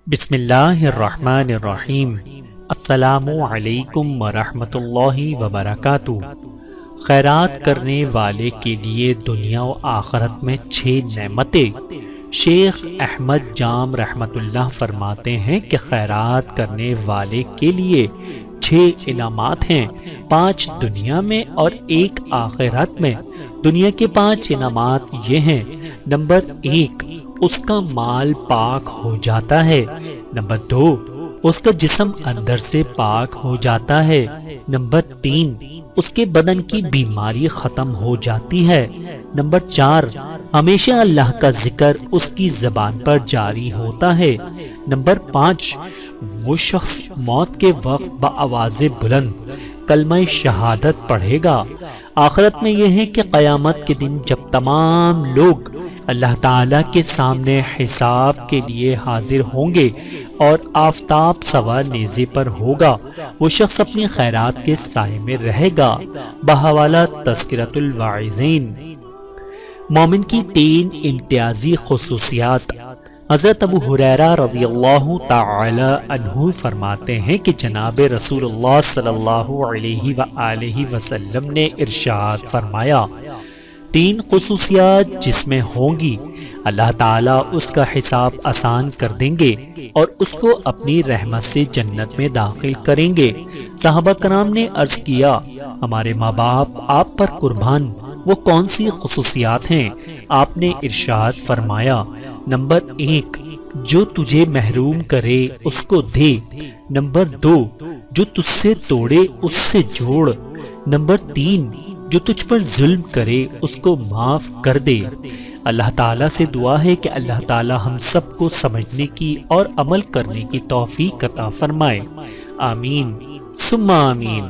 بسم اللہ الرحمن الرحیم۔ السلام علیکم ورحمۃ اللہ وبرکاتہ۔ خیرات کرنے والے کے لیے دنیا و آخرت میں 6 نعمتیں۔ شیخ احمد جام رحمۃ اللہ فرماتے ہیں کہ خیرات کرنے والے کے لیے 6 انعامات ہیں، 5 دنیا میں اور 1 آخرت میں۔ دنیا کے 5 انعامات یہ ہیں: نمبر 1، اس کا مال پاک ہو جاتا ہے۔ نمبر 2، اس کا جسم اندر سے پاک ہو جاتا ہے۔ نمبر 3، اس کے بدن کی بیماری ختم ہو جاتی ہے۔ نمبر 4، ہمیشہ اللہ کا ذکر اس کی زبان پر جاری ہوتا ہے۔ نمبر 5، وہ شخص موت کے وقت بآواز بلند کلمہ شہادت پڑھے گا۔ آخرت میں یہ ہے کہ قیامت کے دن جب تمام لوگ اللہ تعالیٰ کے سامنے حساب کے لیے حاضر ہوں گے اور آفتاب سوا نیزے پر ہوگا، وہ شخص اپنی خیرات کے سائے میں رہے گا۔ بحوالہ تذکرۃ الواعظین۔ مومن کی 3 امتیازی خصوصیات۔ حضرت ابو ہریرہ رضی اللہ تعالی عنہ فرماتے ہیں کہ جناب رسول اللہ صلی اللہ علیہ وآلہ وسلم نے ارشاد فرمایا، 3 خصوصیات جس میں ہوں گی، اللہ تعالیٰ اس کا حساب آسان کر دیں گے اور اس کو اپنی رحمت سے جنت میں داخل کریں گے۔ صحابہ کرام نے عرض کیا، ہمارے ماں باپ آپ پر قربان، وہ کون سی خصوصیات ہیں؟ آپ نے ارشاد فرمایا، نمبر 1، جو تجھے محروم کرے اس کو دے۔ نمبر 2، جو تجھ سے توڑے اس سے جوڑ۔ نمبر 3، جو تجھ پر ظلم کرے اس کو معاف کر دے۔ اللہ تعالیٰ سے دعا ہے کہ اللہ تعالیٰ ہم سب کو سمجھنے کی اور عمل کرنے کی توفیق عطا فرمائے۔ آمین ثم آمین۔